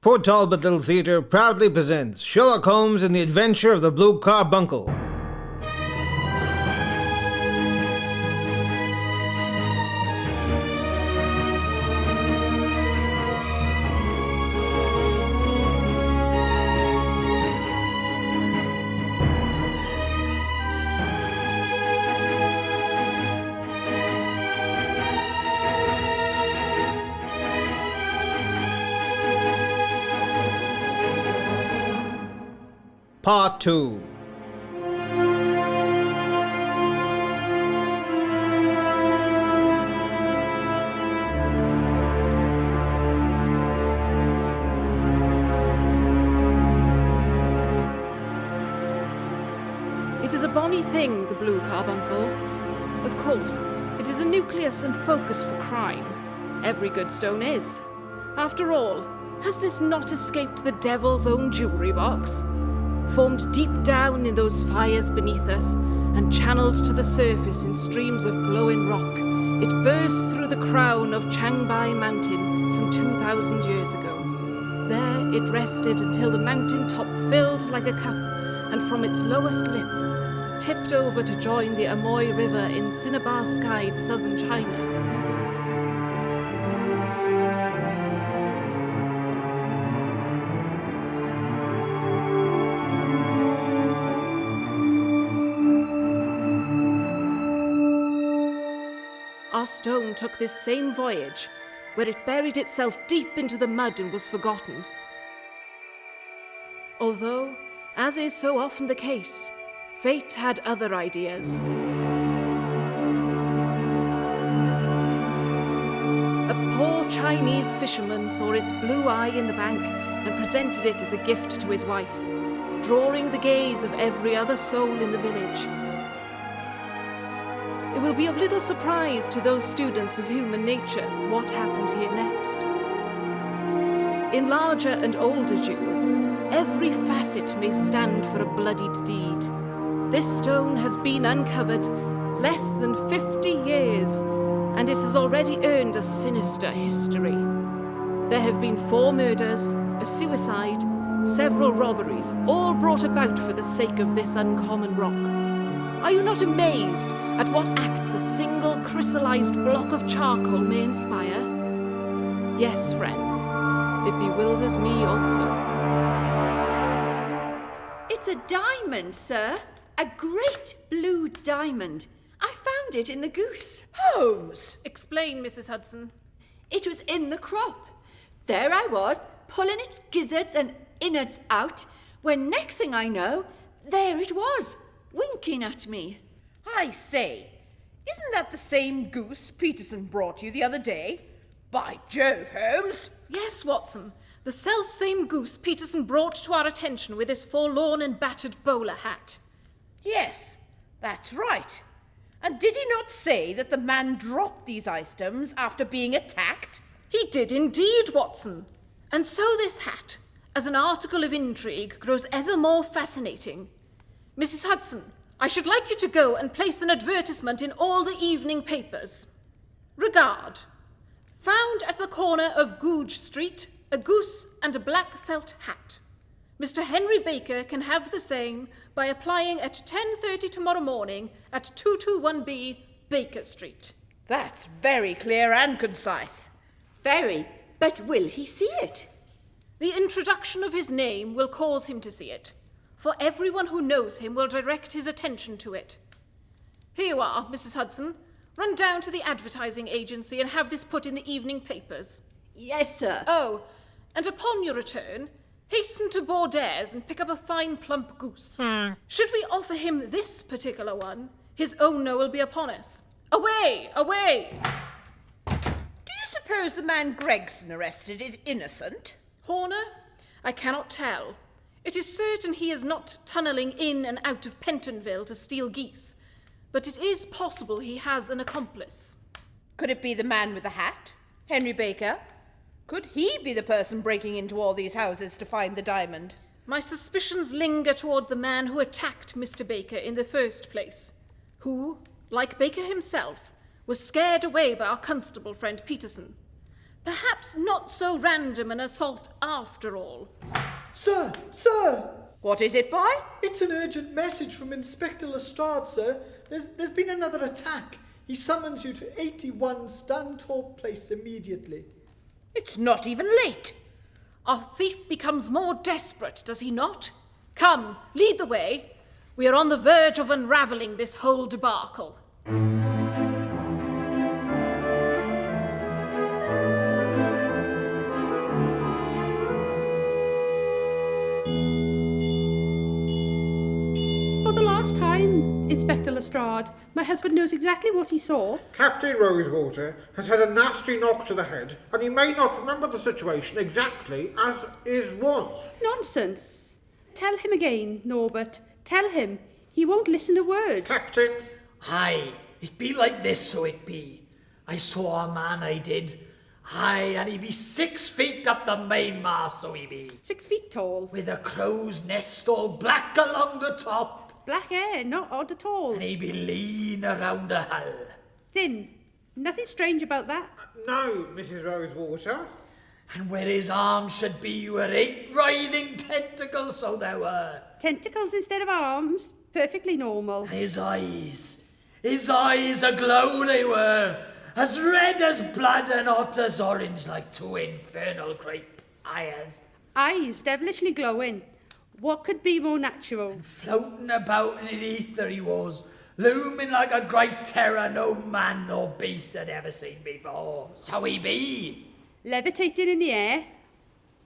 Port Talbot Little Theatre proudly presents Sherlock Holmes and the Adventure of the Blue Carbuncle. Part 2. It is a bonny thing, the Blue Carbuncle. Of course, it is a nucleus and focus for crime. Every good stone is. After all, has this not escaped the devil's own jewellery box? Formed deep down in those fires beneath us, and channeled to the surface in streams of glowing rock, it burst through the crown of Changbai Mountain some 2,000 years ago. There it rested until the mountain top filled like a cup, and from its lowest lip, tipped over to join the Amoy River in cinnabar-skied southern China. Our stone took this same voyage, where it buried itself deep into the mud and was forgotten. Although, as is so often the case, fate had other ideas. A poor Chinese fisherman saw its blue eye in the bank and presented it as a gift to his wife, drawing the gaze of every other soul in the village. It will be of little surprise to those students of human nature what happened here next. In larger and older jewels, every facet may stand for a bloodied deed. This stone has been uncovered less than 50 years, and it has already earned a sinister history. There have been 4 murders, a suicide, several robberies, all brought about for the sake of this uncommon rock. Are you not amazed at what acts a single crystallized block of charcoal may inspire? Yes, friends, it bewilders me also. It's a diamond, sir. A great blue diamond. I found it in the goose. Holmes! Explain, Mrs. Hudson. It was in the crop. There I was, pulling its gizzards and innards out, when next thing I know, there it was, winking at me. I say, isn't that the same goose Peterson brought you the other day? By Jove, Holmes! Yes, Watson, the self-same goose Peterson brought to our attention with his forlorn and battered bowler hat. Yes, that's right. And did he not say that the man dropped these items after being attacked? He did indeed, Watson. And so this hat, as an article of intrigue, grows ever more fascinating. Mrs. Hudson, I should like you to go and place an advertisement in all the evening papers. Regard. Found at the corner of Gouge Street, a goose and a black felt hat. Mr. Henry Baker can have the same by applying at 10:30 tomorrow morning at 221B Baker Street. That's very clear and concise. Very, but will he see it? The introduction of his name will cause him to see it, for everyone who knows him will direct his attention to it. Here you are, Mrs. Hudson. Run down to the advertising agency and have this put in the evening papers. Yes, sir. Oh, and upon your return, hasten to Bordairs and pick up a fine plump goose. Should we offer him this particular one, his owner will be upon us. Away, away! Do you suppose the man Gregson arrested is innocent? Horner? I cannot tell. It is certain he is not tunnelling in and out of Pentonville to steal geese, but it is possible he has an accomplice. Could it be the man with the hat, Henry Baker? Could he be the person breaking into all these houses to find the diamond? My suspicions linger toward the man who attacked Mr. Baker in the first place, who, like Baker himself, was scared away by our constable friend Peterson. Perhaps not so random an assault after all. Sir! Sir! What is it, boy? It's an urgent message from Inspector Lestrade, sir. There's been another attack. He summons you to 81 Stanthorpe Place immediately. It's not even late. Our thief becomes more desperate, does he not? Come, lead the way. We are on the verge of unravelling this whole debacle. For the last time, Inspector Lestrade, my husband knows exactly what he saw. Captain Rosewater has had a nasty knock to the head, and he may not remember the situation exactly as it was. Nonsense. Tell him again, Norbert. Tell him. He won't listen a word. Captain, Aye, it be like this, so it be. I saw a man, I did. Aye, and he be 6 feet up the mainmast, so he be. 6 feet tall. With a crow's nest all black along the top. Black hair, not odd at all. And he be lean around the hull. Thin. Nothing strange about that. no, Mrs. Rosewater. And where his arms should be were 8 writhing tentacles, so there were. Tentacles instead of arms. Perfectly normal. And his eyes aglow they were, as red as blood and hot as orange, like 2 infernal great eyes. Eyes devilishly glowing. What could be more natural? Floating about in the ether he was, looming like a great terror no man nor beast had ever seen before. So he be. Levitating in the air.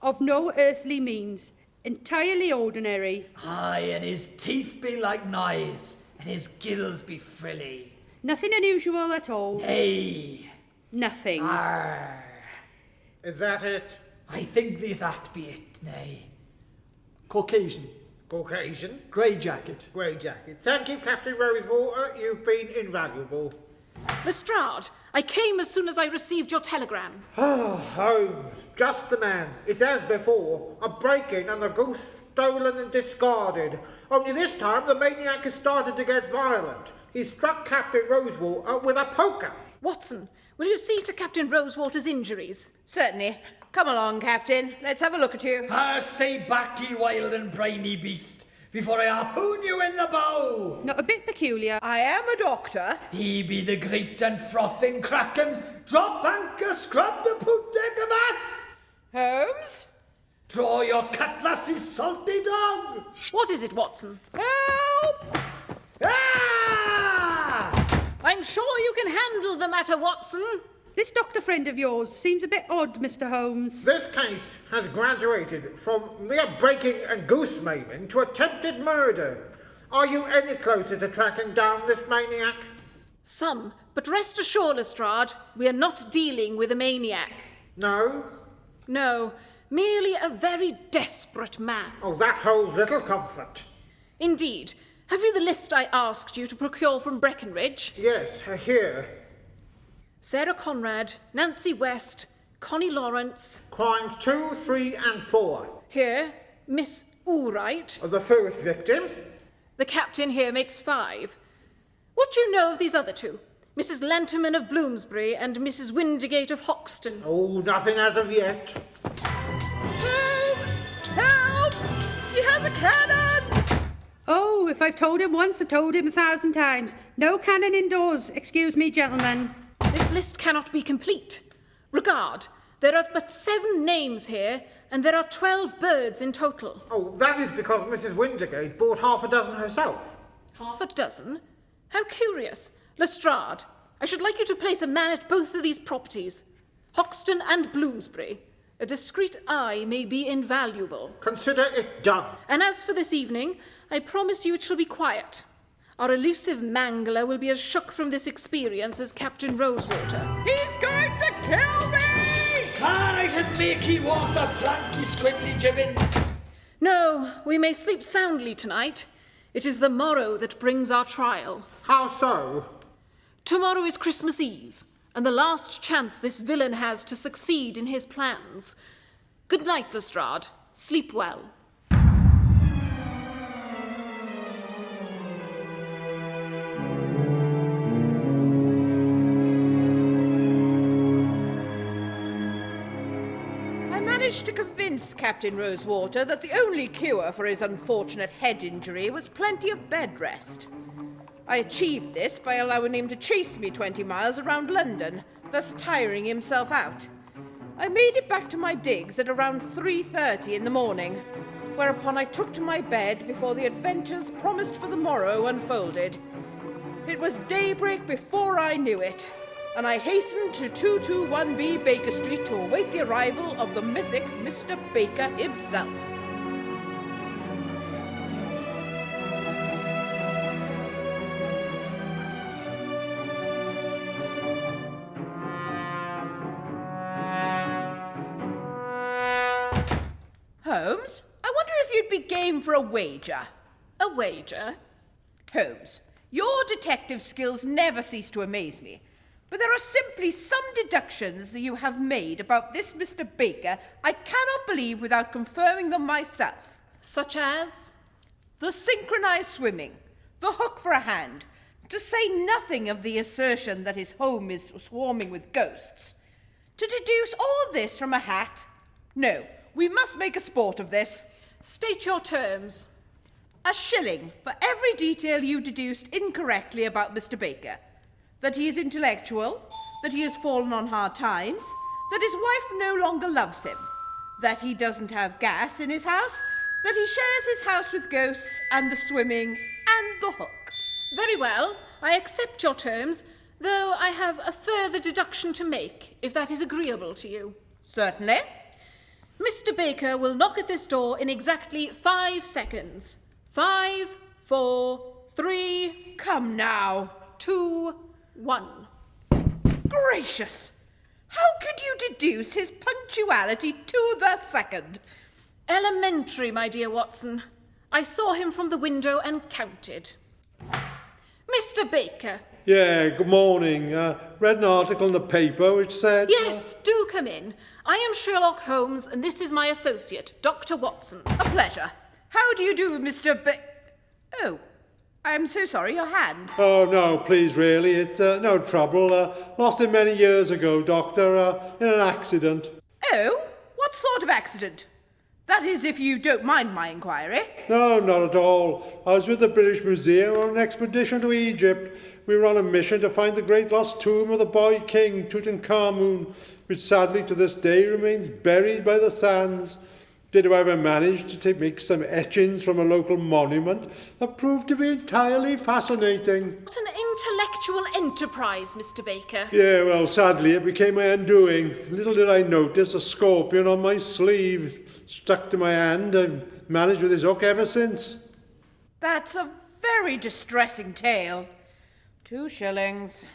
Of no earthly means. Entirely ordinary. Aye, and his teeth be like knives, and his gills be frilly. Nothing unusual at all. Hey, Nothing. arr. Is that it? I think that be it, nay. Caucasian, Caucasian, grey jacket. grey jacket. Thank you, Captain Rosewater. You've been invaluable. Lestrade, I came as soon as I received your telegram. Oh, Holmes, just the man. It's as before. A break-in and the goose stolen and discarded. Only this time the maniac has started to get violent. He struck Captain Rosewater with a poker. Watson, will you see to Captain Rosewater's injuries? Certainly. Come along, Captain. Let's have a look at you. Stay back, ye wild and brainy beast, before I harpoon you in the bow. Not a bit peculiar. I am a doctor. He be the great and frothing kraken, drop anchor, scrub the poop deck of us. Holmes? Draw your cutlass, ye salty dog. What is it, Watson? Help! Ah! I'm sure you can handle the matter, Watson. This doctor friend of yours seems a bit odd, Mr. Holmes. This case has graduated from mere breaking and goose maiming to attempted murder. Are you any closer to tracking down this maniac? Some, but rest assured, Lestrade, we are not dealing with a maniac. No? No, merely a very desperate man. Oh, that holds little comfort. Indeed. Have you the list I asked you to procure from Breckenridge? Yes, here. Sarah Conrad, Nancy West, Connie Lawrence. Crimes 2, 3 and 4. Here, Miss Ourwright. The first victim. The captain here makes 5. What do you know of these other 2? Mrs. Lanterman of Bloomsbury and Mrs. Windigate of Hoxton. Oh, nothing as of yet. Holmes! Help! He has a cannon! Oh, if I've told him once, I've told him 1,000 times. No cannon indoors. Excuse me, gentlemen. This list cannot be complete. Regard, there are but 7 names here, and there are 12 birds in total. Oh, that is because Mrs. Windigate bought half a dozen herself. Half a dozen? How curious. Lestrade, I should like you to place a man at both of these properties. Hoxton and Bloomsbury. A discreet eye may be invaluable. Consider it done. And as for this evening, I promise you it shall be quiet. Our elusive mangler will be as shook from this experience as Captain Rosewater. He's going to kill me! Man, I should make ye walk the planky squiggly gibbons. No, we may sleep soundly tonight. It is the morrow that brings our trial. How so? Tomorrow is Christmas Eve, and the last chance this villain has to succeed in his plans. Good night, Lestrade. Sleep well. wish to convince Captain Rosewater that the only cure for his unfortunate head injury was plenty of bed rest. I achieved this by allowing him to chase me 20 miles around London, thus tiring himself out. I made it back to my digs at around 3:30 in the morning, whereupon I took to my bed before the adventures promised for the morrow unfolded. It was daybreak before I knew it, and I hastened to 221B Baker Street to await the arrival of the mythic Mr. Baker himself. Holmes, I wonder if you'd be game for a wager. A wager? Holmes, your detective skills never cease to amaze me, but there are simply some deductions that you have made about this Mr. Baker I cannot believe without confirming them myself. Such as? The synchronized swimming, the hook for a hand, to say nothing of the assertion that his home is swarming with ghosts. To deduce all this from a hat? No, we must make a sport of this. State your terms. A shilling for every detail you deduced incorrectly about Mr. Baker. That he is intellectual, that he has fallen on hard times, that his wife no longer loves him, that he doesn't have gas in his house, that he shares his house with ghosts, and the swimming, and the hook. Very well, I accept your terms, though I have a further deduction to make, if that is agreeable to you. Certainly. Mr. Baker will knock at this door in exactly 5 seconds. 5, 4, 3... Come now. 2, 1. Gracious! How could you deduce his punctuality to the second? Elementary, my dear Watson. I saw him from the window and counted. Mr. Baker. Yeah, good morning. Read an article in the paper which said... Yes, do come in. I am Sherlock Holmes, and this is my associate, Dr. Watson. A pleasure. How do you do, Mr. Oh, I am so sorry, your hand. Oh, no, please, really. It's no trouble. Lost it many years ago, Doctor, in an accident. Oh, what sort of accident? That is, if you don't mind my inquiry. No, not at all. I was with the British Museum on an expedition to Egypt. We were on a mission to find the great lost tomb of the boy king, Tutankhamun, which sadly to this day remains buried by the sands. Did however manage to make some etchings from a local monument that proved to be entirely fascinating. What an intellectual enterprise, Mr. Baker. Yeah, well, sadly it became my undoing. Little did I notice a scorpion on my sleeve. Stuck to my hand. I've managed with this hook ever since. That's a very distressing tale. 2 shillings.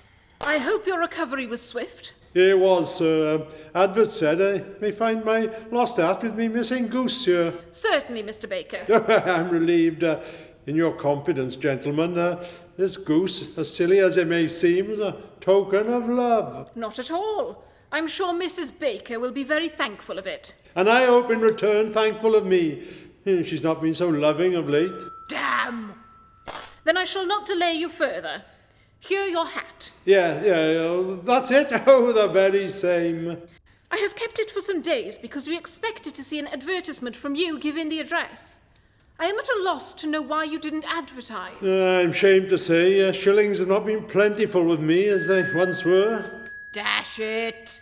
I hope your recovery was swift. It was, sir. Advert said I may find my lost hat with me missing goose, sir. Certainly, Mr. Baker. I'm relieved. In your confidence, gentlemen, this goose, as silly as it may seem, is a token of love. Not at all. I'm sure Mrs. Baker will be very thankful of it. And I hope in return thankful of me. She's not been so loving of late. Damn! Then I shall not delay you further. Here your hat. Yeah, that's it. Oh, the very same. I have kept it for some days because we expected to see an advertisement from you giving the address. I am at a loss to know why you didn't advertise. I'm ashamed to say, shillings have not been plentiful with me as they once were. Dash it!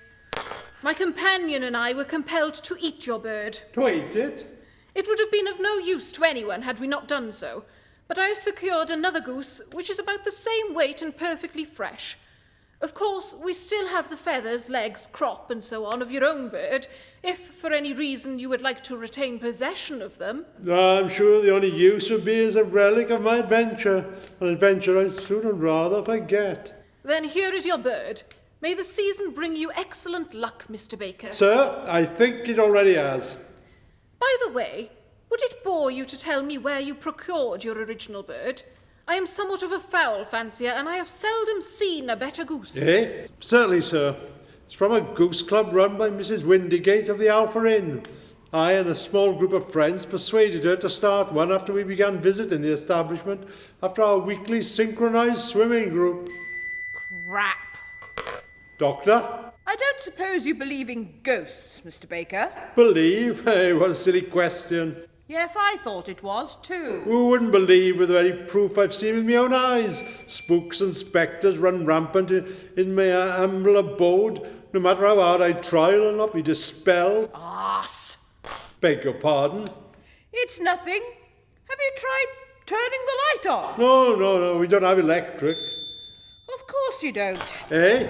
My companion and I were compelled to eat your bird. To eat it? It would have been of no use to anyone had we not done so, but I have secured another goose which is about the same weight and perfectly fresh. Of course, we still have the feathers, legs, crop, and so on of your own bird, if for any reason you would like to retain possession of them. I'm sure the only use would be as a relic of my adventure, an adventure I'd sooner rather forget. Then here is your bird. May the season bring you excellent luck, Mr. Baker. Sir, I think it already has. By the way, would it bore you to tell me where you procured your original bird? I am somewhat of a fowl fancier, and I have seldom seen a better goose. Eh? Certainly, sir. It's from a goose club run by Mrs. Windigate of the Alpha Inn. I and a small group of friends persuaded her to start one after we began visiting the establishment after our weekly synchronized swimming group. Crap. Doctor? I I don't suppose you believe in ghosts, Mr. Baker? Believe? Hey, what a silly question. Yes, I thought it was too. Who wouldn't believe with the very proof I've seen with my own eyes? Spooks and spectres run rampant in my humble abode. No matter how hard I try, it'll not be dispelled. Arse! Beg your pardon? It's nothing. Have you tried turning the light on? No, we don't have electric. Of course you don't. Eh?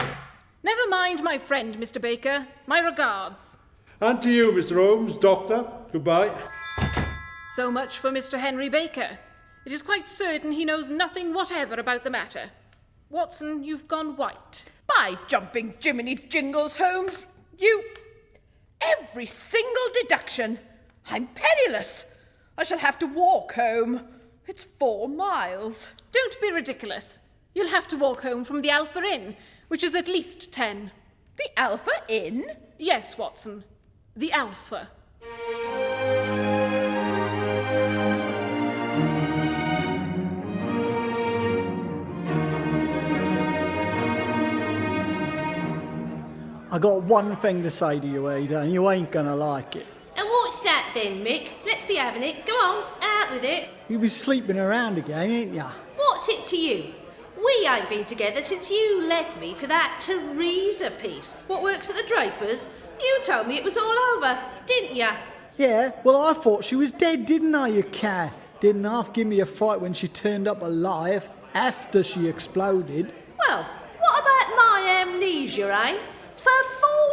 Never mind my friend, Mr. Baker. My regards. And to you, Mr. Holmes, Doctor. Goodbye. So much for Mr. Henry Baker. It is quite certain he knows nothing whatever about the matter. Watson, you've gone white. By jumping Jiminy Jingles, Holmes, you... Every single deduction. I'm penniless. I shall have to walk home. It's 4 miles. Don't be ridiculous. You'll have to walk home from the Alpha Inn, which is at least 10. The Alpha Inn? Yes, Watson. The Alpha. I got one thing to say to you, Ada, and you ain't gonna like it. And what's that then, Mick? Let's be having it. Go on, out with it. You be sleeping around again, ain't ya? What's it to you? We ain't been together since you left me for that Teresa piece. What works at the Drapers? You told me it was all over, didn't ya? Yeah, well, I thought she was dead, didn't I, you cat? Didn't half give me a fright when she turned up alive after she exploded. Well, what about my amnesia, eh? For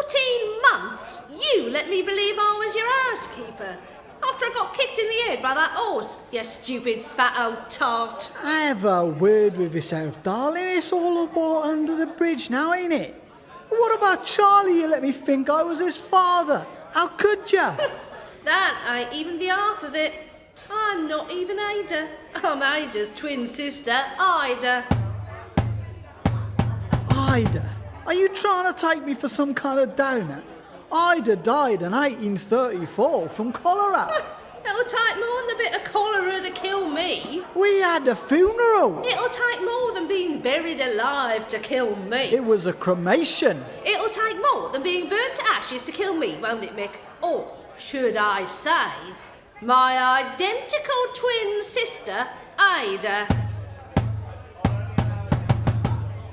14 months, you let me believe I was your housekeeper. After I got kicked in the head by that horse, you stupid fat old tart. Have a word with yourself, darling. It's all about under the bridge now, ain't it? What about Charlie? You let me think I was his father. How could ya? That ain't even the half of it. I'm not even Ada. I'm Ada's twin sister, Ida. Ida? Are you trying to take me for some kind of donut? Ida died in 1834 from cholera. It'll take more than a bit of cholera to kill me. We had a funeral. It'll take more than being buried alive to kill me. It was a cremation. It'll take more than being burnt to ashes to kill me, won't it, Mick? Or, should I say, my identical twin sister, Ada.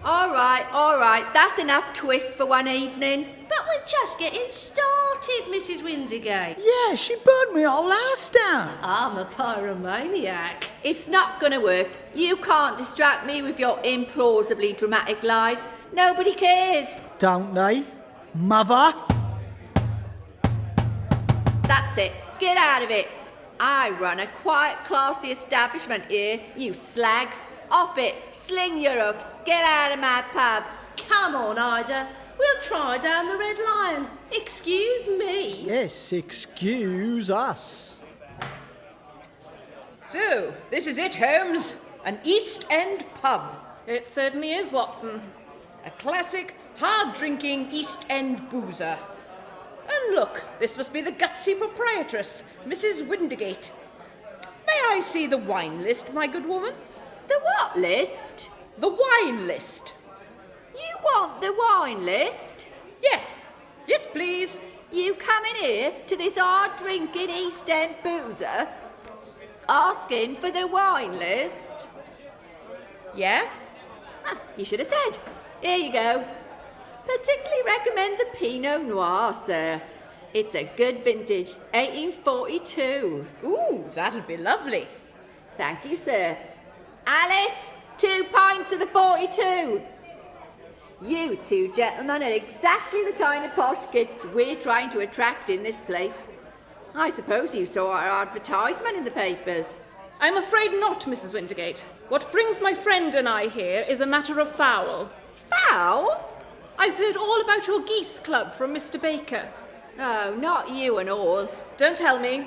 All right, that's enough twist for one evening. But we're just getting started, Mrs. Windigate. Yeah, she burned me whole house down. I'm a pyromaniac. It's not gonna work. You can't distract me with your implausibly dramatic lives. Nobody cares. Don't they, mother? That's it. Get out of it. I run a quiet, classy establishment here, you slags. Op it. Sling your hook. Get out of my pub. Come on, Ida. We'll try down the Red Lion. Excuse me. Yes, excuse us. So, this is it, Holmes. An East End pub. It certainly is, Watson. A classic, hard-drinking East End boozer. And look, this must be the gutsy proprietress, Mrs. Windigate. May I see the wine list, my good woman? The what list? The wine list. You want the wine list? Yes, please. You come in here to this hard-drinking East End boozer asking for the wine list? Yes? You should have said. Here you go. Particularly recommend the Pinot Noir, sir. It's a good vintage, 1842. Ooh, that'll be lovely. Thank you, sir. Alice, 2 pints of the 42. You two gentlemen are exactly the kind of posh kids we're trying to attract in this place. I suppose you saw our advertisement in the papers. I'm afraid not, Mrs. Windigate. What brings my friend and I here is a matter of fowl. Foul? I've heard all about your geese club from Mr. Baker. Oh, not you and all. Don't tell me.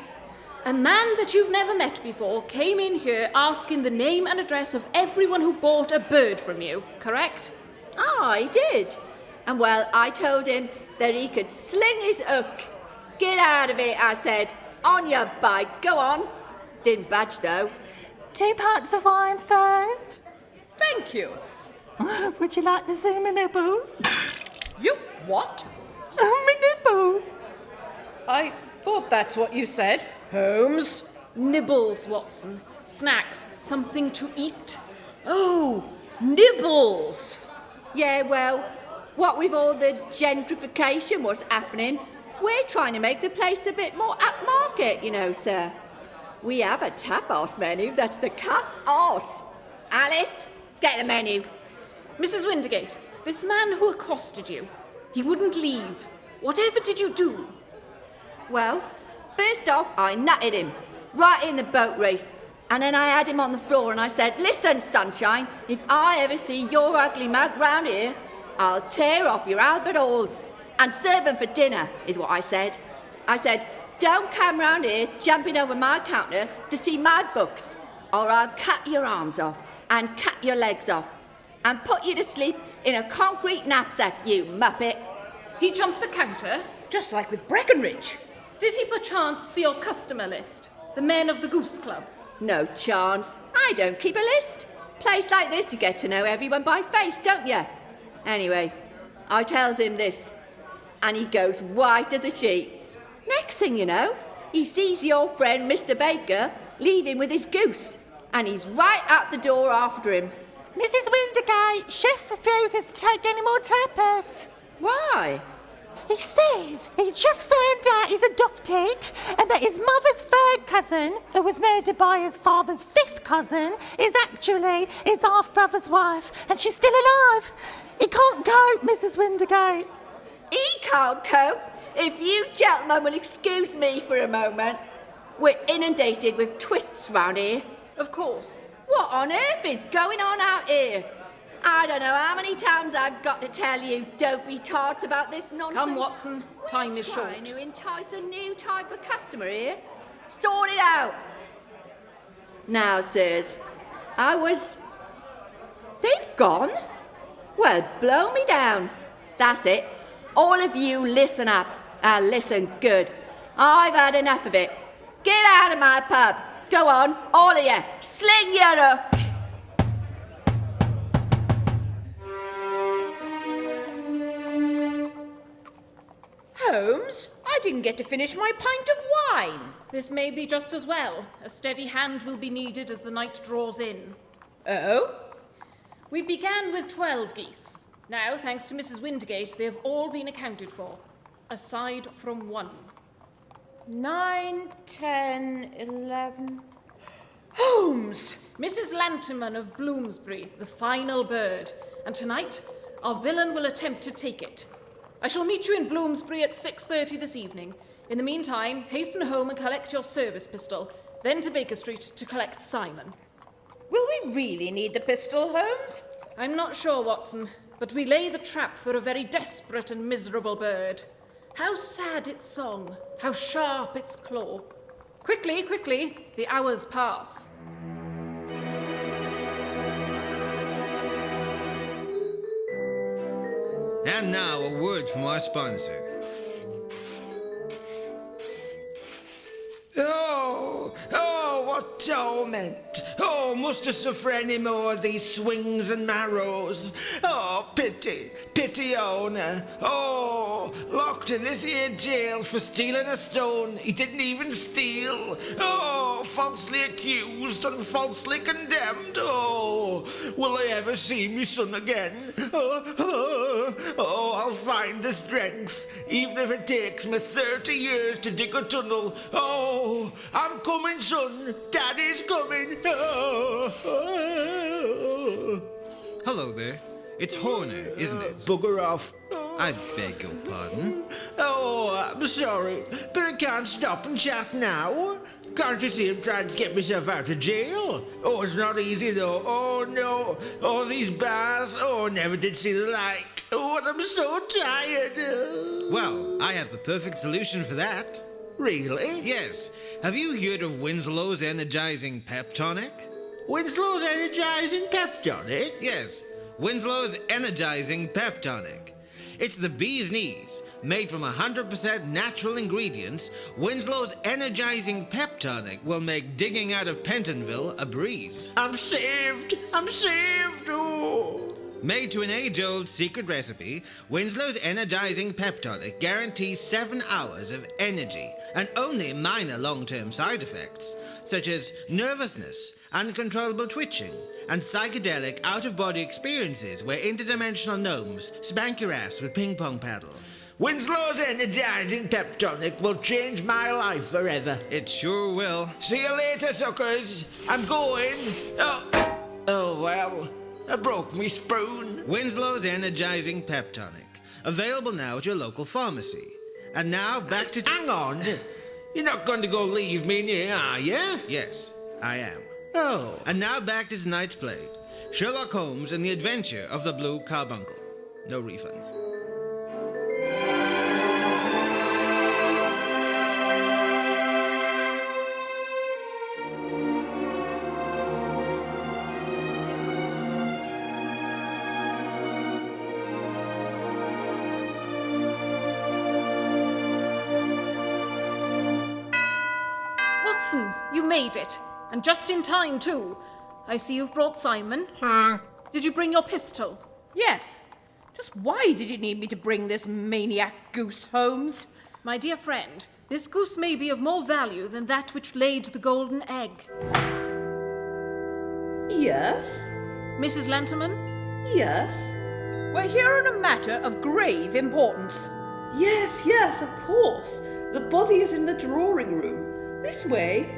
A man that you've never met before came in here asking the name and address of everyone who bought a bird from you, correct? I did. And well, I told him that he could sling his hook. Get out of it, I said. On your bike, go on. Didn't budge, though. 2 pints of wine, sirs. Thank you. Would you like to see my nipples? You What? Oh, my nipples. I thought that's what you said, Holmes. Nibbles, Watson. Snacks, something to eat. Oh, nibbles. Yeah, well, what with all the gentrification what's happening, we're trying to make the place a bit more upmarket, you know, sir. We have a tapas menu that's the cat's arse. Alice, get the menu. Mrs. Wintergate, this man who accosted you, he wouldn't leave. Whatever did you do? Well, first off, I nutted him, right in the boat race. And then I had him on the floor and I said, listen, sunshine, if I ever see your ugly mug round here, I'll tear off your Albert Halls and serve them for dinner, is what I said. I said, don't come round here jumping over my counter to see my books, or I'll cut your arms off and cut your legs off and put you to sleep in a concrete knapsack, you muppet. He jumped the counter. Just like with Breckenridge. Did he perchance see your customer list? The men of the Goose Club? No chance. I don't keep a list. Place like this, you get to know everyone by face, don't you? Anyway, I tells him this, and he goes white as a sheet. Next thing you know, he sees your friend Mr. Baker leaving with his goose, and he's right out the door after him. Mrs. Wintergate, chef refuses to take any more tapas. Why? He says he's just found out he's adopted and that his mother's third cousin, who was murdered by his father's fifth cousin, is actually his half-brother's wife, and she's still alive. He can't cope, Mrs. Wintergate. He can't cope. If you gentlemen will excuse me for a moment. We're inundated with twists round here. Of course. What on earth is going on out here? I don't know how many times I've got to tell you, don't be tarts about this nonsense. Come, Watson. Time is Trying short. to entice a new type of customer here. Sort it out. Now, sirs, They've gone? Well, blow me down. That's it. All of you listen up, and listen good. I've had enough of it. Get out of my pub. Go on, all of you. Sling your hook. Holmes, I didn't get to finish my pint of wine. This may be just as well. A steady hand will be needed as the night draws in. Oh? We began with 12 geese. Now, thanks to Mrs. Wintergate, they have all been accounted for, aside from one. 9, 10, 11... Holmes! Mrs. Lanterman of Bloomsbury, the final bird. And tonight, our villain will attempt to take it. I shall meet you in Bloomsbury at 6:30 this evening. In the meantime, hasten home and collect your service pistol, then to Baker Street to collect Simon. Will we really need the pistol, Holmes? I'm not sure, Watson, but we lay the trap for a very desperate and miserable bird. How sad its song, how sharp its claw. Quickly, quickly, the hours pass. And now a word from our sponsor. Oh, what torment! Oh, must I suffer any more of these swings and marrows? Oh, pity owner. Oh, locked in this here jail for stealing a stone he didn't even steal. Oh, falsely accused and falsely condemned. Oh, will I ever see me son again? Oh, I'll find the strength, even if it takes me 30 years to dig a tunnel. Oh, I'm coming, son. Daddy's coming. Hello there. It's Horner, isn't it? Bugger off. I beg your pardon. Oh, I'm sorry, but I can't stop and chat now. Can't you see I'm trying to get myself out of jail? Oh, it's not easy, though. Oh, no. Oh, these bars. Oh, never did see the like. Oh, and I'm so tired. Well, I have the perfect solution for that. Really? Yes. Have you heard of Winslow's Energizing Pep Tonic? Winslow's Energizing Pep Tonic? Yes. Winslow's Energizing Pep Tonic. It's the bee's knees. Made from 100% natural ingredients, Winslow's Energizing Pep Tonic will make digging out of Pentonville a breeze. I'm saved. I'm saved. Oh. Made to an age-old secret recipe, Winslow's energizing pep tonic guarantees 7 hours of energy and only minor long-term side effects, such as nervousness, uncontrollable twitching, and psychedelic out-of-body experiences where interdimensional gnomes spank your ass with ping-pong paddles. Winslow's energizing pep tonic will change my life forever. It sure will. See you later, suckers. I'm going. Oh well. I broke me spoon. Winslow's energizing pep tonic. Available now at your local pharmacy. And now back to... Hang on. You're not going to go leave me near, are you? Yes, I am. Oh. And now back to tonight's play. Sherlock Holmes and the Adventure of the Blue Carbuncle. No refunds. Watson, you made it. And just in time, too. I see you've brought Simon. Did you bring your pistol? Yes. Just why did you need me to bring this maniac goose, Holmes? My dear friend, this goose may be of more value than that which laid the golden egg. Yes? Mrs. Lanterman? Yes? We're here on a matter of grave importance. Yes, of course. The body is in the drawing room. This way.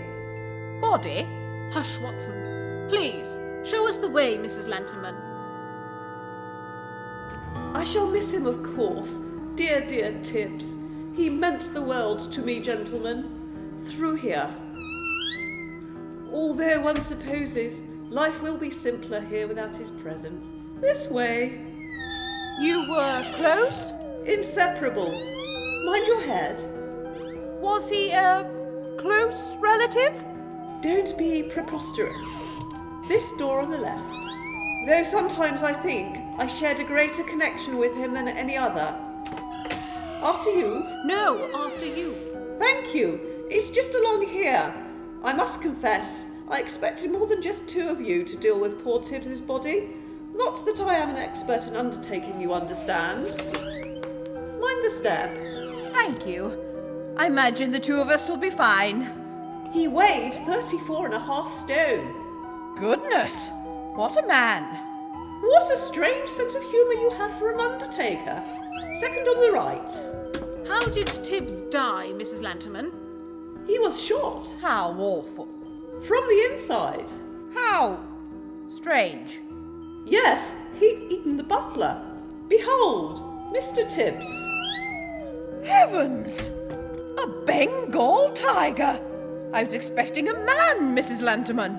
Body? Hush, Watson. Please, show us the way, Mrs. Lanterman. I shall miss him, of course. Dear Tibbs. He meant the world to me, gentlemen. Through here. Although one supposes life will be simpler here without his presence. This way. You were close? Inseparable. Mind your head. Was he a close relative? Don't be preposterous. This door on the left. Though sometimes I think I shared a greater connection with him than any other. After you? No, after you. Thank you. It's just along here. I must confess, I expected more than just 2 of you to deal with poor Tibbs's body. Not that I am an expert in undertaking, you understand. Mind the step. Thank you. I imagine the 2 of us will be fine. He weighed 34.5 stone. Goodness, what a man. What a strange sense of humour you have for an undertaker. Second on the right. How did Tibbs die, Mrs. Lanterman? He was shot. How awful. From the inside. How strange. Yes, he'd eaten the butler. Behold, Mr. Tibbs. Heavens! A Bengal tiger! I was expecting a man, Mrs. Lanterman.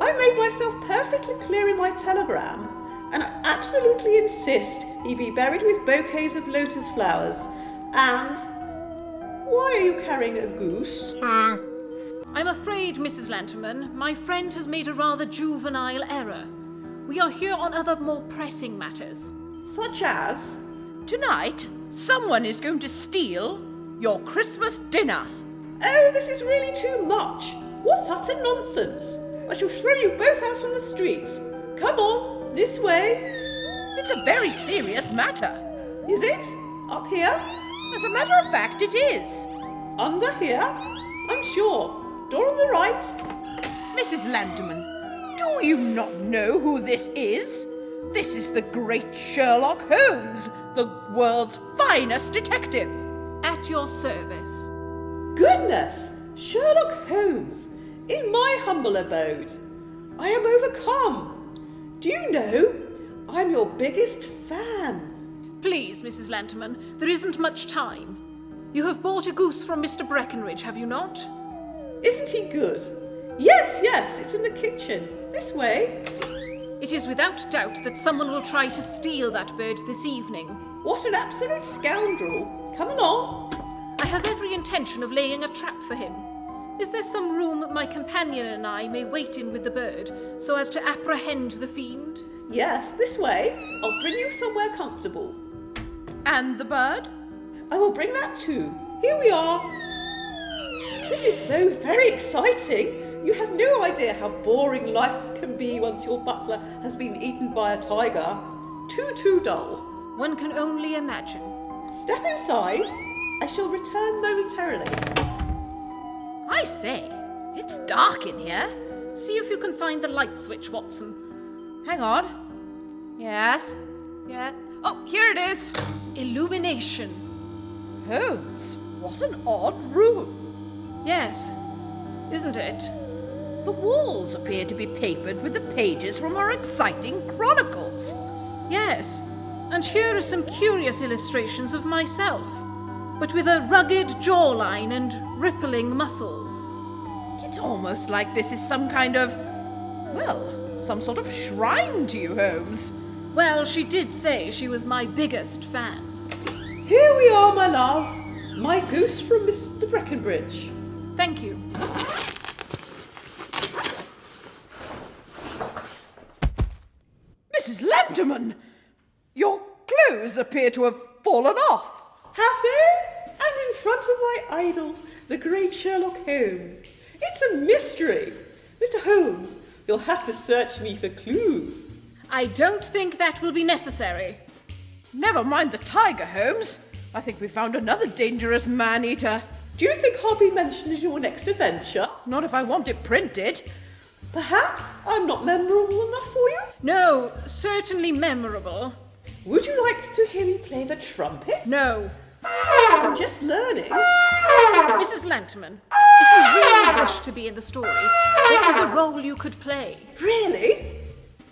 I made myself perfectly clear in my telegram, and I absolutely insist he be buried with bouquets of lotus flowers. And why are you carrying a goose? I'm afraid, Mrs. Lanterman, my friend has made a rather juvenile error. We are here on other more pressing matters. Such as? Tonight, someone is going to steal your Christmas dinner. Oh, this is really too much. What utter nonsense. I shall throw you both out on the street. Come on, this way. It's a very serious matter. Is it? Up here? As a matter of fact, it is. Under here? I'm sure. Door on the right. Mrs. Lanterman, do you not know who this is? This is the great Sherlock Holmes, the world's finest detective. At your service. Goodness! Sherlock Holmes, in my humble abode. I am overcome. Do you know, I'm your biggest fan. Please, Mrs. Lanterman, there isn't much time. You have bought a goose from Mr. Breckenridge, have you not? Isn't he good? Yes, it's in the kitchen. This way. It is without doubt that someone will try to steal that bird this evening. What an absolute scoundrel. Come along. I have every intention of laying a trap for him. Is there some room my companion and I may wait in with the bird, so as to apprehend the fiend? Yes, this way. I'll bring you somewhere comfortable. And the bird? I will bring that too. Here we are. This is so very exciting. You have no idea how boring life can be once your butler has been eaten by a tiger. Too dull. One can only imagine. Step inside. I shall return momentarily. I say, it's dark in here. See if you can find the light switch, Watson. Hang on. Yes. Oh, here it is. Illumination. Holmes, what an odd room. Yes, isn't it? The walls appear to be papered with the pages from our exciting chronicles. Yes, and here are some curious illustrations of myself, but with a rugged jawline and rippling muscles. It's almost like this is some kind of, some sort of shrine to you, Holmes. Well, she did say she was my biggest fan. Here we are, my love. My goose from Mr. Breckenbridge. Thank you. Mrs. Lanterman! Your clothes appear to have fallen off. Have they? And in front of my idol, the great Sherlock Holmes. It's a mystery. Mr. Holmes, you'll have to search me for clues. I don't think that will be necessary. Never mind the tiger, Holmes. I think we found another dangerous man-eater. Do you think I'll be mentioned in your next adventure? Not if I want it printed. Perhaps I'm not memorable enough for you? No, certainly memorable. Would you like to hear me play the trumpet? No. I'm just learning. Mrs. Lanterman, if you really wish to be in the story, there is a role you could play. Really?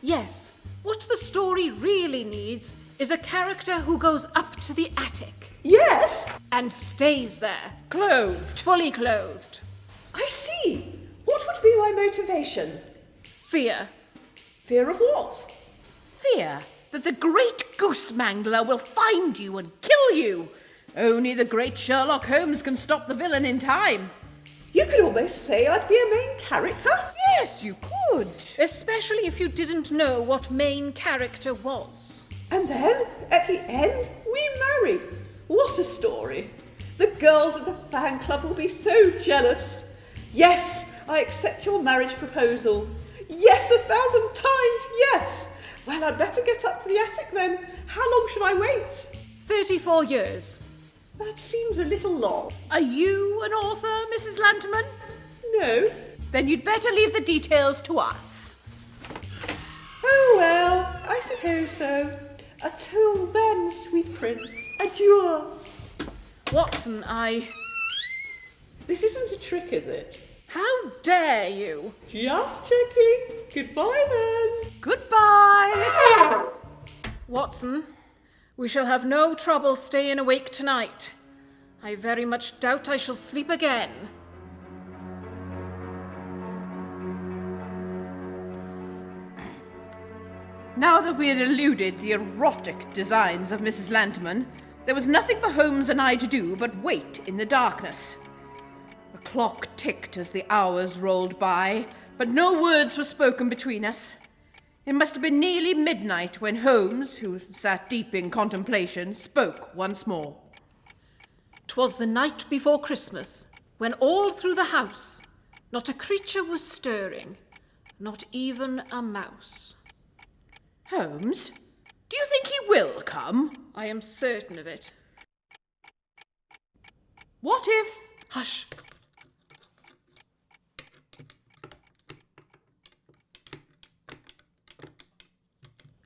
Yes. What the story really needs is a character who goes up to the attic. Yes. And stays there. Clothed. Fully clothed. I see. What would be my motivation? Fear. Fear of what? Fear that the great goose mangler will find you and kill you. Only the great Sherlock Holmes can stop the villain in time. You could almost say I'd be a main character. Yes, you could. Especially if you didn't know what main character was. And then, at the end, we marry. What a story. The girls at the fan club will be so jealous. Yes, I accept your marriage proposal. Yes, 1,000 times yes. Well, I'd better get up to the attic then. How long should I wait? 34 years. That seems a little long. Are you an author, Mrs. Lanterman? No. Then you'd better leave the details to us. Oh, well, I suppose so. Until then, sweet prince, adieu. Watson, This isn't a trick, is it? How dare you? Just checking. Goodbye, then. Goodbye. Watson, we shall have no trouble staying awake tonight. I very much doubt I shall sleep again. Now that we had eluded the erotic designs of Mrs. Lanterman, there was nothing for Holmes and I to do but wait in the darkness. The clock ticked as the hours rolled by, but no words were spoken between us. It must have been nearly midnight when Holmes, who sat deep in contemplation, spoke once more. 'Twas the night before Christmas, when all through the house not a creature was stirring, not even a mouse. Holmes, do you think he will come? I am certain of it. What if... Hush!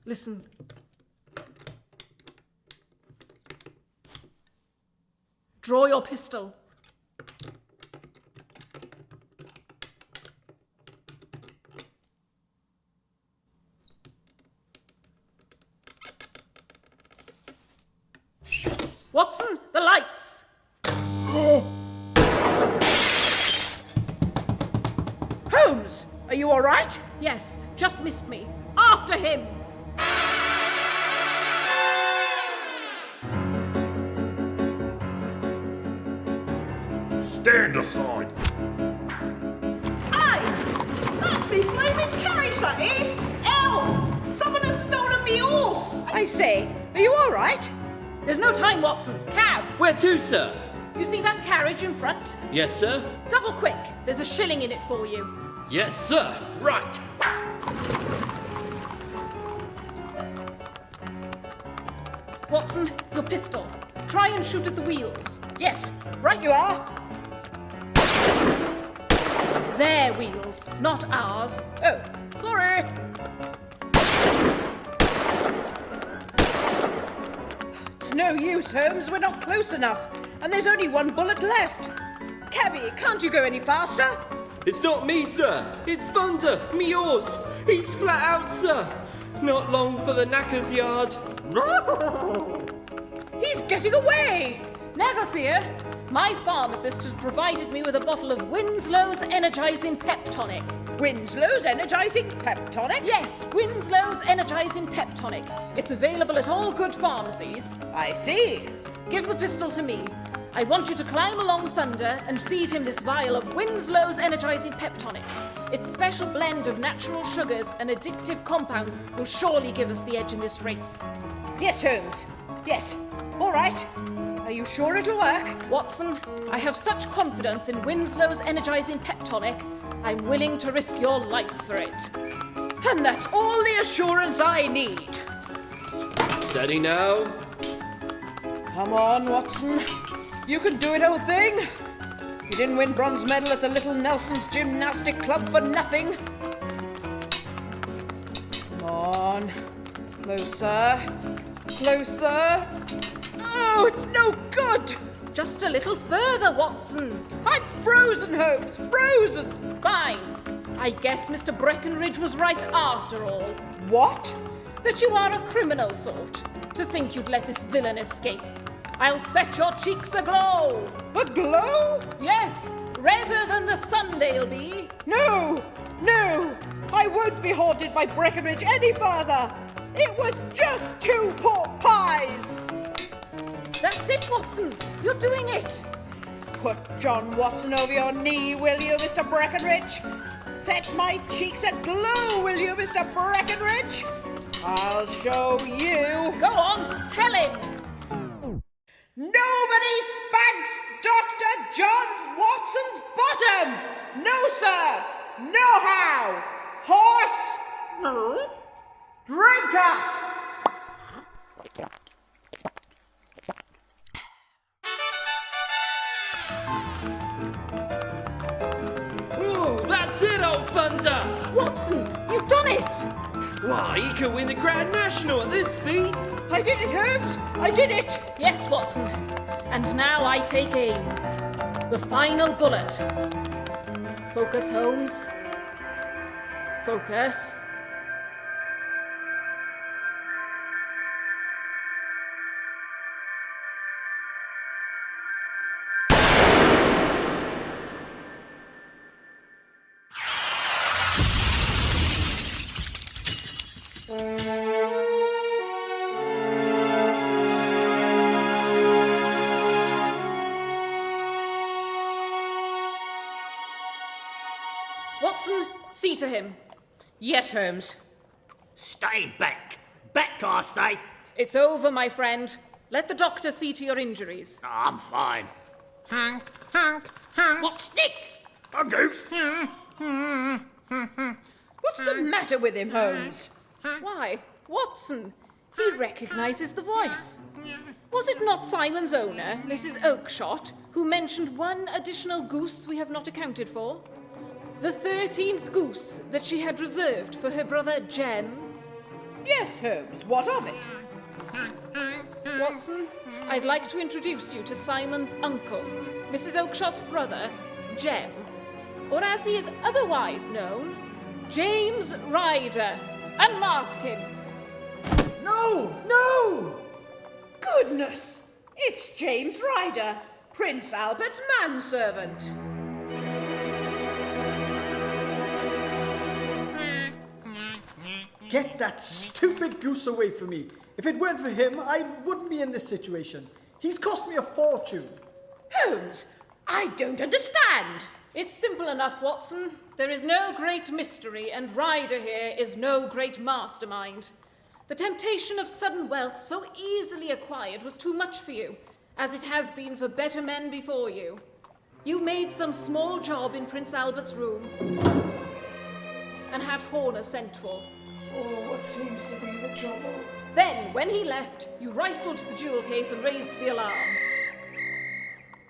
Listen. Draw your pistol. Watson, the lights! Holmes, are you all right? Yes, just missed me. After him! Stand aside! Aye! That's me flaming carriage, that is! Help! Someone has stolen me horse! I say, are you all right? There's no time, Watson. Cab! Where to, sir? You see that carriage in front? Yes, sir. Double quick. There's a shilling in it for you. Yes, sir. Right. Watson, your pistol. Try and shoot at the wheels. Yes, right you are. Their wheels, not ours. Oh, sorry. It's no use, Holmes. We're not close enough. And there's only one bullet left. Cabby, can't you go any faster? It's not me, sir. It's Thunder, me horse. He's flat out, sir. Not long for the knacker's yard. He's getting away! Never fear. My pharmacist has provided me with a bottle of Winslow's Energizing Pep Tonic. Winslow's Energizing Pep Tonic? Yes, Winslow's Energizing Pep Tonic. It's available at all good pharmacies. I see. Give the pistol to me. I want you to climb along Thunder and feed him this vial of Winslow's Energizing Pep Tonic. Its special blend of natural sugars and addictive compounds will surely give us the edge in this race. Yes, Holmes. Yes. All right. Are you sure it'll work? Watson, I have such confidence in Winslow's Energizing Pep Tonic, I'm willing to risk your life for it. And that's all the assurance I need. Steady now. Come on, Watson. You can do it, old thing. You didn't win bronze medal at the Little Nelson's Gymnastic Club for nothing. Come on. Closer. Closer. Oh, it's no good! Just a little further, Watson. I'm frozen, Holmes, frozen! Fine. I guess Mr. Breckenridge was right after all. What? That you are a criminal sort, to think you'd let this villain escape. I'll set your cheeks aglow. Aglow? Yes, redder than the sun they'll be. No, no, I won't be haunted by Breckenridge any further. It was just 2 pork pies. That's it, Watson. You're doing it. Put John Watson over your knee, will you, Mr. Breckenridge? Set my cheeks aglow, will you, Mr. Breckenridge? I'll show you. Go on, tell him. Nobody spanks Dr. John Watson's bottom! No, sir! No how! Horse! No. Drink up! Whoa, that's it, old Thunder! Watson, you've done it! Why, he could win the Grand National at this speed. I did it, Holmes! I did it! Yes, Watson. And now I take aim. The final bullet. Focus, Holmes. Focus. Watson, see to him. Yes, Holmes. Stay back. Back, I say. It's over, my friend. Let the doctor see to your injuries. Oh, I'm fine. Honk, honk, honk. What's this? A goose? What's the matter with him, Holmes? Why, Watson, he recognises the voice. Was it not Simon's owner, Mrs. Oakshott, who mentioned one additional goose we have not accounted for? The 13th goose that she had reserved for her brother Jem? Yes, Holmes, what of it? Watson, I'd like to introduce you to Simon's uncle, Mrs. Oakshott's brother, Jem, or as he is otherwise known, James Ryder. Unmask him. No! No! Goodness! It's James Ryder, Prince Albert's manservant. Get that stupid goose away from me. If it weren't for him, I wouldn't be in this situation. He's cost me a fortune. Holmes, I don't understand. It's simple enough, Watson. There is no great mystery, and Ryder here is no great mastermind. The temptation of sudden wealth so easily acquired was too much for you, as it has been for better men before you. You made some small job in Prince Albert's room and had Horner sent for. Oh, what seems to be the trouble? Then, when he left, you rifled the jewel case and raised the alarm.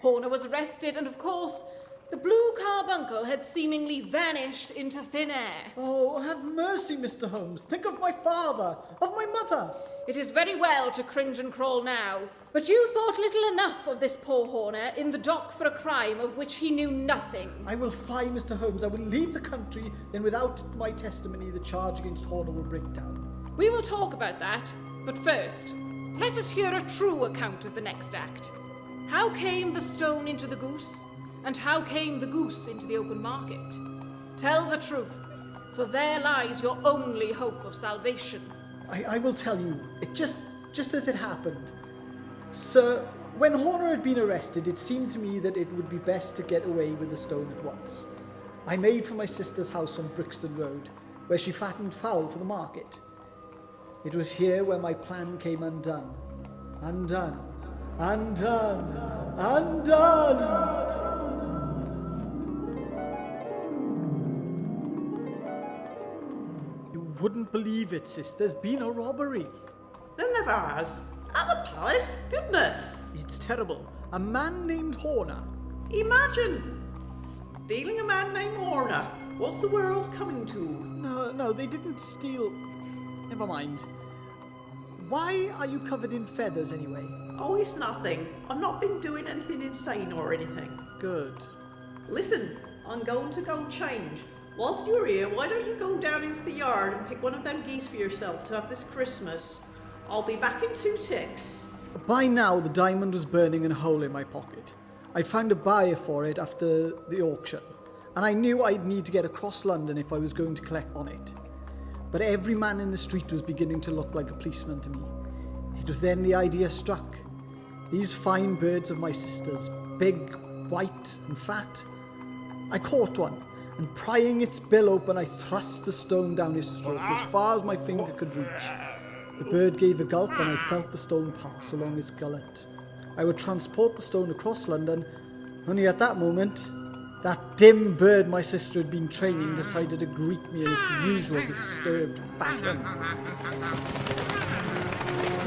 Horner was arrested, and of course, the blue carbuncle had seemingly vanished into thin air. Oh, have mercy, Mr. Holmes. Think of my father, of my mother. It is very well to cringe and crawl now, but you thought little enough of this poor Horner in the dock for a crime of which he knew nothing. I will fly, Mr. Holmes. I will leave the country. Then without my testimony, the charge against Horner will break down. We will talk about that, but first, let us hear a true account of the next act. How came the stone into the goose? And how came the goose into the open market? Tell the truth, for there lies your only hope of salvation. I will tell you, it just as it happened. Sir, when Horner had been arrested, it seemed to me that it would be best to get away with the stone at once. I made for my sister's house on Brixton Road, where she fattened fowl for the market. It was here where my plan came undone. Undone. Undone. Undone. Wouldn't believe it, sis. There's been a robbery. Then there has. At the palace? Goodness. It's terrible. A man named Horner. Imagine. Stealing a man named Horner. What's the world coming to? No, they didn't steal. Never mind. Why are you covered in feathers anyway? Oh, it's nothing. I've not been doing anything insane or anything. Good. Listen, I'm going to go change. Whilst you're here, why don't you go down into the yard and pick one of them geese for yourself to have this Christmas? I'll be back in 2 ticks. By now, the diamond was burning in a hole in my pocket. I found a buyer for it after the auction, and I knew I'd need to get across London if I was going to collect on it. But every man in the street was beginning to look like a policeman to me. It was then the idea struck. These fine birds of my sister's, big, white and fat. I caught one, and prying its bill open, I thrust the stone down his throat as far as my finger could reach. The bird gave a gulp, and I felt the stone pass along its gullet. I would transport the stone across London, only at that moment, that dim bird my sister had been training decided to greet me in its usual disturbed fashion.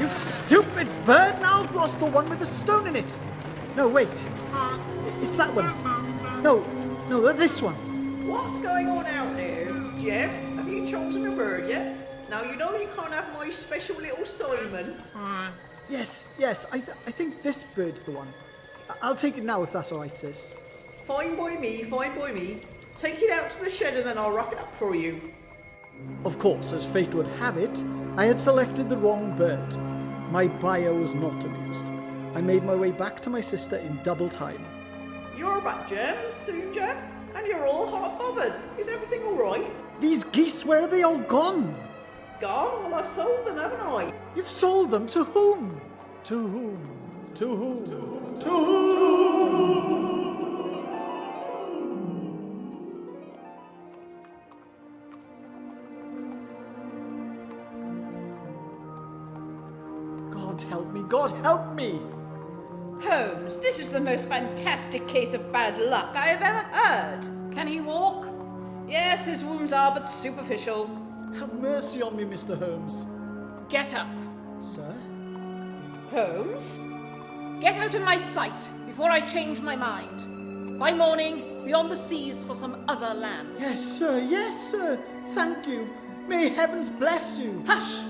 You stupid bird! Now I've lost the one with the stone in it! No, wait. It's that one. No, this one. What's going on out there? Jem, have you chosen a bird yet? Now you know you can't have my special little Simon. Yes, I think this bird's the one. I'll take it now if that's alright, sis. Fine by me. Take it out to the shed and then I'll wrap it up for you. Of course, as fate would have it, I had selected the wrong bird. My buyer was not amused. I made my way back to my sister in double time. You're back, Jem, soon, Jem, and you're all hot bothered. Is everything all right? These geese, where are they all gone? Gone? Well, I've sold them, haven't I? You've sold them to whom? To whom? To whom? To whom? God help me! Holmes, this is the most fantastic case of bad luck I have ever heard. Can he walk? Yes, his wounds are but superficial. Have mercy on me, Mr. Holmes. Get up. Sir? Holmes? Get out of my sight before I change my mind. By morning, be on the seas for some other land. Yes, sir. Thank you. May heavens bless you. Hush!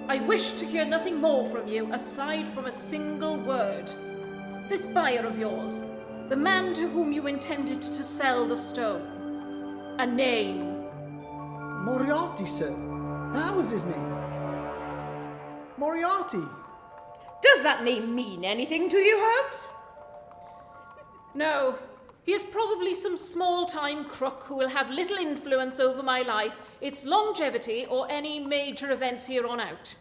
I wish to hear nothing more from you aside from a single word. This buyer of yours, the man to whom you intended to sell the stone. A name. Moriarty, sir. That was his name. Moriarty. Does that name mean anything to you, Holmes? No. He is probably some small-time crook who will have little influence over my life, its longevity, or any major events here on out.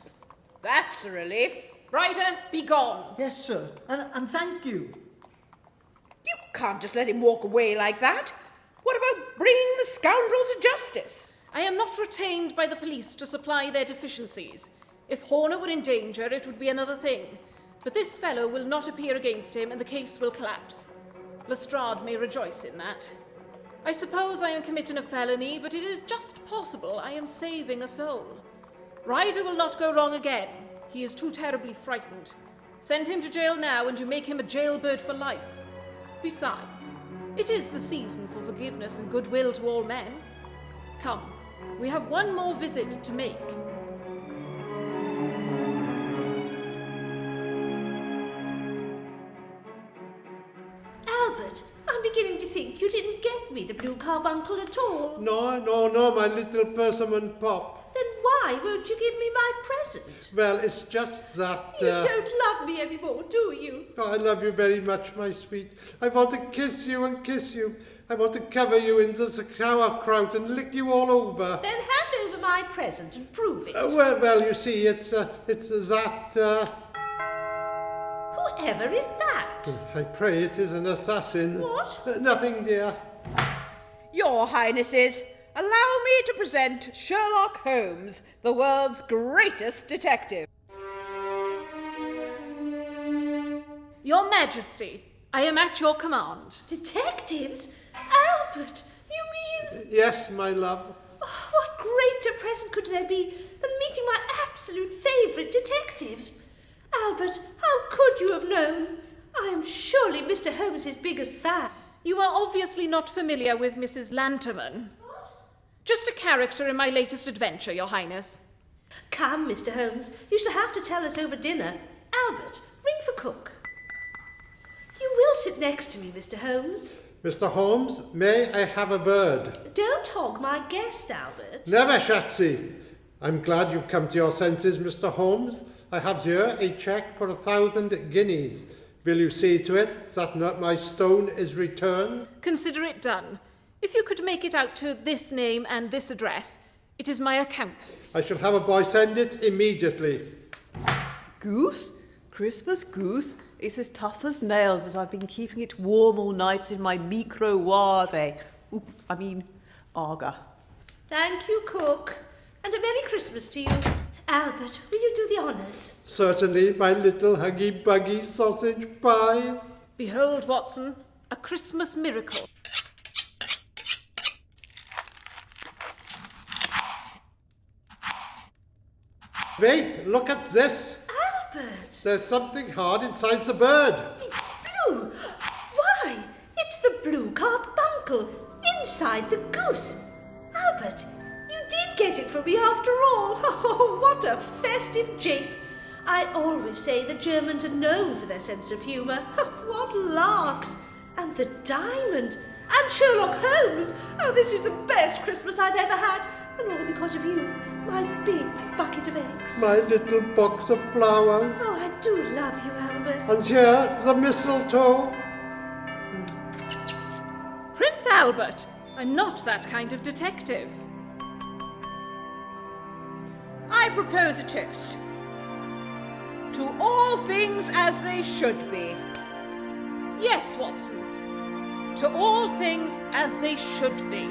That's a relief. Ryder, be gone. Yes, sir. And thank you. You can't just let him walk away like that. What about bringing the scoundrel to justice? I am not retained by the police to supply their deficiencies. If Horner were in danger, it would be another thing. But this fellow will not appear against him, and the case will collapse. Lestrade may rejoice in that. I suppose I am committing a felony, but it is just possible I am saving a soul. Ryder will not go wrong again. He is too terribly frightened. Send him to jail now and you make him a jailbird for life. Besides, it is the season for forgiveness and goodwill to all men. Come, we have one more visit to make. Albert, I'm beginning to think you didn't get me the blue carbuncle at all. No, my little persimmon pop. Then why won't you give me my present? Well, it's just that... You don't love me anymore, do you? Oh, I love you very much, my sweet. I want to kiss you and kiss you. I want to cover you in the sauerkraut and lick you all over. Then hand over my present and prove it. Well, you see, it's that... Whoever is that? I pray it is an assassin. What? Nothing, dear. Your Highnesses, allow me to present Sherlock Holmes, the world's greatest detective. Your Majesty, I am at your command. Detectives? Albert, you mean... Yes, my love. Oh, what greater present could there be than meeting my absolute favourite detectives? Albert, how could you have known? I am surely Mr. Holmes's biggest fan. You are obviously not familiar with Mrs. Lanterman. What? Just a character in my latest adventure, Your Highness. Come, Mr. Holmes, you shall have to tell us over dinner. Albert, ring for cook. You will sit next to me, Mr. Holmes. Mr. Holmes, may I have a bird? Don't hog my guest, Albert. Never, Shatsy. I'm glad you've come to your senses, Mr. Holmes. I have here a cheque for 1,000 guineas. Will you see to it that not my stone is returned? Consider it done. If you could make it out to this name and this address, it is my account. I shall have a boy send it immediately. Goose? Christmas goose? It's as tough as nails as I've been keeping it warm all night in my microwave. Arga. Thank you, cook. And a Merry Christmas to you. Albert, will you do the honours? Certainly, my little huggy-buggy sausage pie. Behold, Watson, a Christmas miracle. Wait, look at this. Albert! There's something hard inside the bird. It's blue. Why? It's the blue carbuncle inside the goose. Albert, you did get it for me after all. Oh, what a festive jape. I always say the Germans are known for their sense of humour. What larks. And the diamond. And Sherlock Holmes. Oh, this is the best Christmas I've ever had. And all because of you, my big bucket of eggs. My little box of flowers. Oh, I do love you, Albert. And here, the mistletoe. Prince Albert, I'm not that kind of detective. I propose a toast. To all things as they should be. Yes, Watson. To all things as they should be.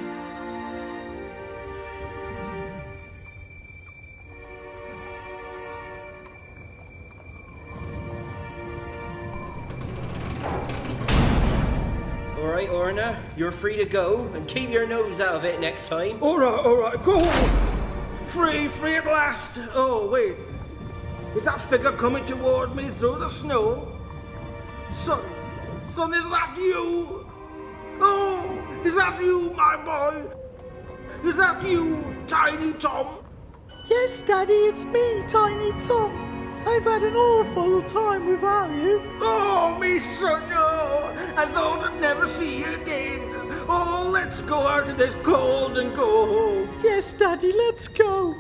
All right, Orna, you're free to go, and keep your nose out of it next time. All right, go! Free at last! Oh, wait. Is that figure coming toward me through the snow? Son, is that you? Oh, is that you, my boy? Is that you, Tiny Tom? Yes, Daddy, it's me, Tiny Tom. I've had an awful time without you. Oh, me son, oh, I thought I'd never see you again. Oh, let's go out of this cold and go home. Yes, Daddy, let's go.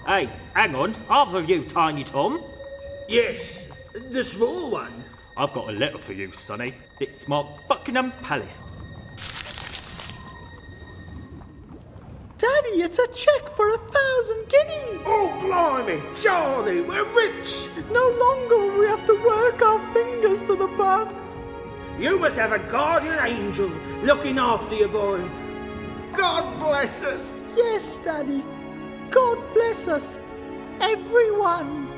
Hey, hang on. Half of you, Tiny Tom. Yes, the small one. I've got a letter for you, Sonny. It's marked Buckingham Palace. Daddy, it's a cheque for 1,000 guineas. Oh, blimey, Charlie, we're rich. No longer will we have to work our fingers to the bone. You must have a guardian angel looking after you, boy. God bless us. Yes, Daddy. God bless us, everyone.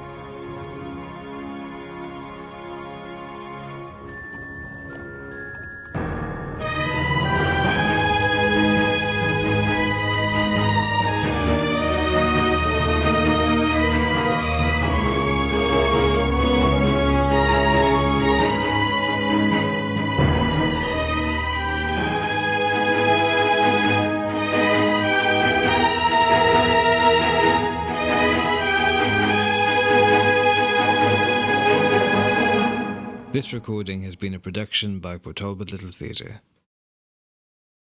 This recording has been a production by Talbot Little Theatre.